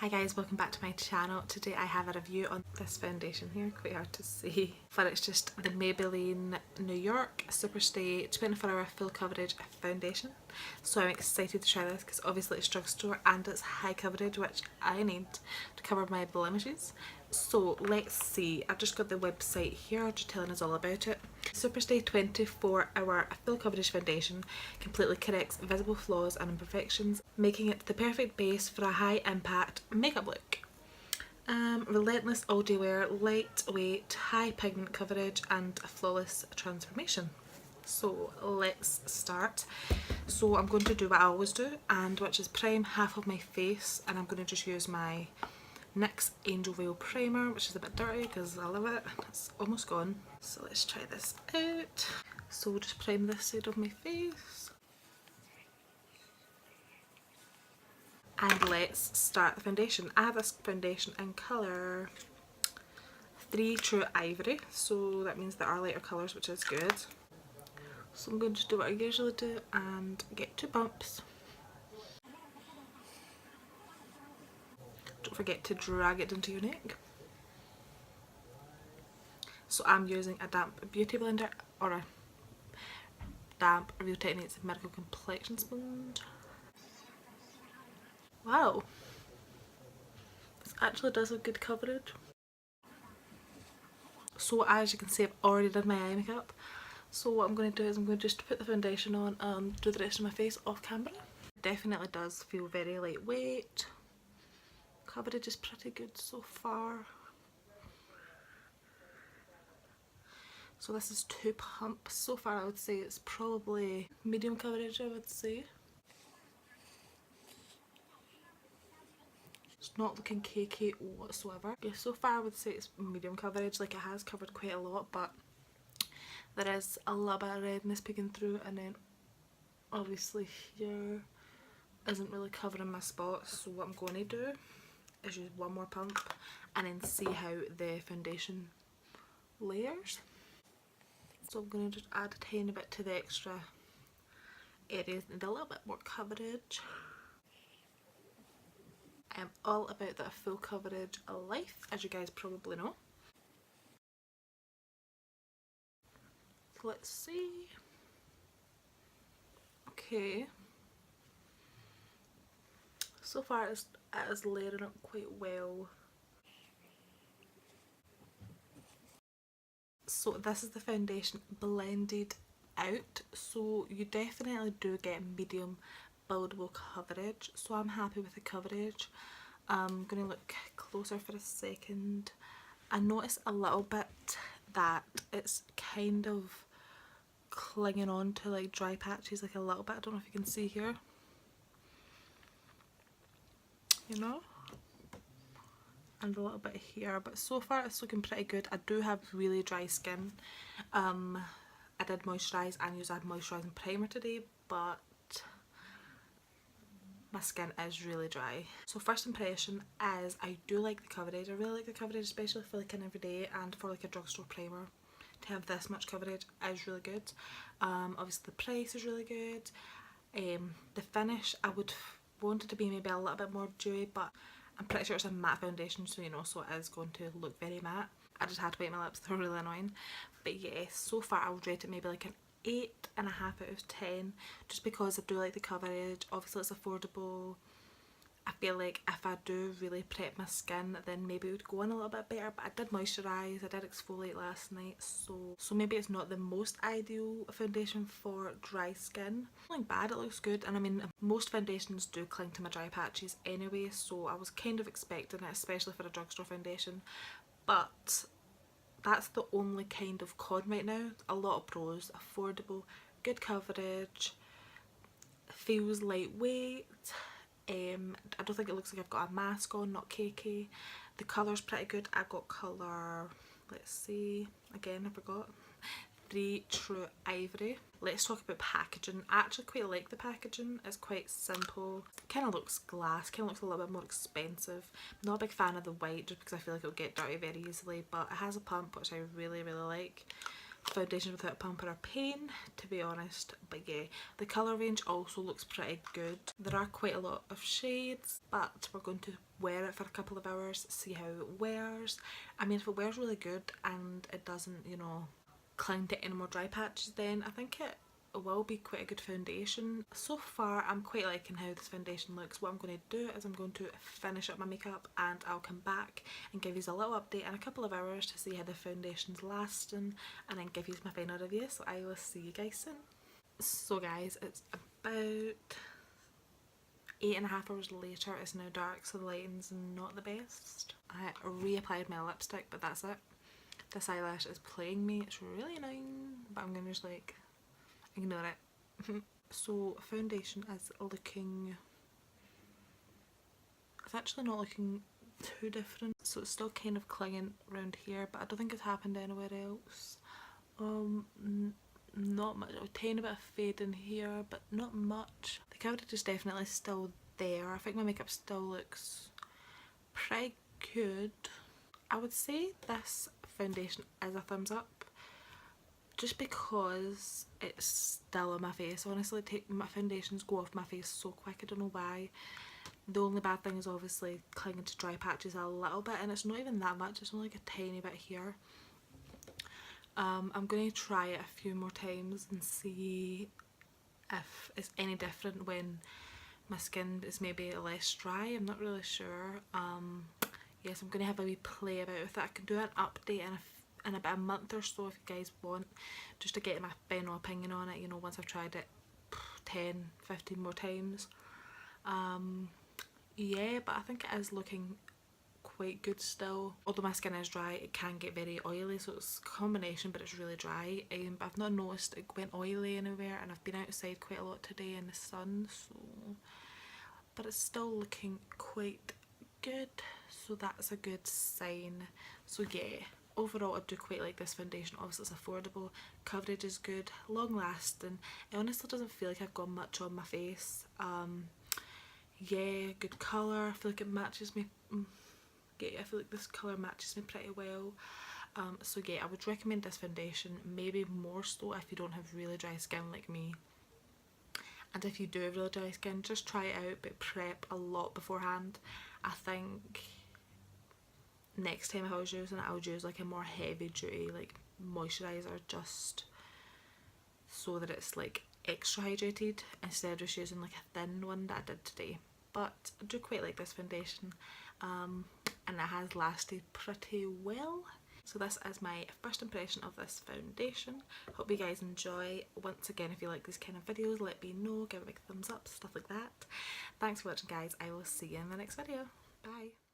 Hi guys, welcome back to my channel. Today I have a review on this foundation here, quite hard to see, but it's just the Maybelline New York Superstay 24-hour full coverage foundation. So I'm excited to try this because obviously it's drugstore and it's high coverage, which I need to cover my blemishes. So let's see, I've just got the website here just telling us all about it. Superstay 24-hour full coverage foundation completely corrects visible flaws and imperfections, making it the perfect base for a high impact makeup look. Relentless all day wear, lightweight, high pigment coverage and a flawless transformation. So let's start. So I'm going to do what I always do, and which is prime half of my face, and I'm going to just use my NYX Angel Veil primer, which is a bit dirty because I love it. It's almost gone. So let's try this out. So we'll just prime this side of my face. And let's start the foundation. I have this foundation in colour 3 True Ivory, so that means there are lighter colours, which is good. So I'm going to just do what I usually do and get 2 bumps. Don't forget to drag it into your neck. So I'm using a damp beauty blender or a damp Real Techniques Miracle Complexion Sponge. Wow, this actually does have good coverage. So as you can see, I've already done my eye makeup. So what I'm going to do is I'm going to just put the foundation on and do the rest of my face off camera. It definitely does feel very lightweight. Coverage is pretty good so far. So this is 2 pumps. So far I would say it's probably medium coverage, I would say. It's not looking cakey whatsoever. Yeah, so far I would say it's medium coverage, like it has covered quite a lot, but there is a little bit of redness peeking through, and then obviously here isn't really covering my spots. So what I'm going to do is use one more pump and then see how the foundation layers. So I'm going to just add a tiny bit to the extra areas that need a little bit more coverage. I am all about that full coverage life, as you guys probably know. So let's see. Okay. So far it is layering up quite well. So this is the foundation blended out, so you definitely do get medium buildable coverage, so I'm happy with the coverage. I'm going to look closer for a second. I notice a little bit that it's kind of clinging on to like dry patches, like a little bit. I don't know if you can see here, you know, and a little bit here, but so far it's looking pretty good. I do have really dry skin. I did moisturise and use a moisturising primer today, but my skin is really dry. So first impression is I do like the coverage. I really like the coverage, especially for like an everyday, and for like a drugstore primer to have this much coverage is really good. Obviously the price is really good. The finish, I would want it to be maybe a little bit more dewy, but I'm pretty sure it's a matte foundation, so you know, so it is going to look very matte. I just had to bite my lips, they're really annoying. But yes, so far I would rate it maybe like an 8.5 out of 10, just because I do like the coverage. Obviously it's affordable. I feel like if I do really prep my skin, then maybe it would go on a little bit better, but I did moisturise, I did exfoliate last night, so maybe it's not the most ideal foundation for dry skin. Not bad, it looks good, and I mean most foundations do cling to my dry patches anyway, so I was kind of expecting it, especially for a drugstore foundation, but that's the only kind of con right now. A lot of pros: affordable, good coverage, feels lightweight. I don't think it looks like I've got a mask on, not cakey. The colour's pretty good. I got colour, let's see, again I forgot, 3 True Ivory. Let's talk about packaging. I actually quite like the packaging. It's quite simple. Kind of looks glass, kind of looks a little bit more expensive. I'm not a big fan of the white just because I feel like it'll get dirty very easily, but it has a pump, which I really like. Foundation without a pump are a pain, to be honest, but yeah, the colour range also looks pretty good. There are quite a lot of shades, but we're going to wear it for a couple of hours, see how it wears. I mean, if it wears really good and it doesn't, you know, cling to any more dry patches, then I think it will be quite a good foundation. So far I'm quite liking how this foundation looks. What I'm going to do is I'm going to finish up my makeup and I'll come back and give you a little update in a couple of hours to see how the foundation's lasting, and then give you my final review. So I will see you guys soon. So guys, it's about 8.5 hours later. It's now dark, so the lighting's not the best. I reapplied my lipstick, but that's it. This eyelash is playing me. It's really annoying, but I'm gonna just like ignore it. So foundation is looking, it's actually not looking too different. So it's still kind of clinging around here, but I don't think it's happened anywhere else. Not much, a tiny bit of fade in here, but not much. The coverage is definitely still there. I think my makeup still looks pretty good. I would say this foundation is a thumbs up, just because it's still on my face. Honestly, my foundations go off my face so quick, I don't know why. The only bad thing is obviously clinging to dry patches a little bit, and it's not even that much, it's only like a tiny bit here. I'm going to try it a few more times and see if it's any different when my skin is maybe less dry. I'm not really sure. Yes, I'm going to have a wee play about with it. I can do an update in about a month or so if you guys want, just to get my final opinion on it, you know, once I've tried it 10-15 more times. Yeah, but I think it is looking quite good still. Although my skin is dry, it can get very oily, so it's a combination, but it's really dry. But I've not noticed it went oily anywhere, and I've been outside quite a lot today in the sun, so, but it's still looking quite good, so that's a good sign. So yeah, overall I do quite like this foundation. Obviously it's affordable, coverage is good, long lasting. It honestly doesn't feel like I've got much on my face. Yeah, good colour. I feel like it matches me. Yeah, I feel like this colour matches me pretty well. So yeah, I would recommend this foundation, maybe more so if you don't have really dry skin like me. And if you do have really dry skin, just try it out, but prep a lot beforehand. I think next time if I was using it, I would use like a more heavy duty like moisturiser, just so that it's like extra hydrated, instead of just using like a thin one that I did today. But I do quite like this foundation, and it has lasted pretty well. So this is my first impression of this foundation. Hope you guys enjoy. Once again, if you like these kind of videos, let me know, give it a big thumbs up, stuff like that. Thanks for watching guys, I will see you in the next video. Bye.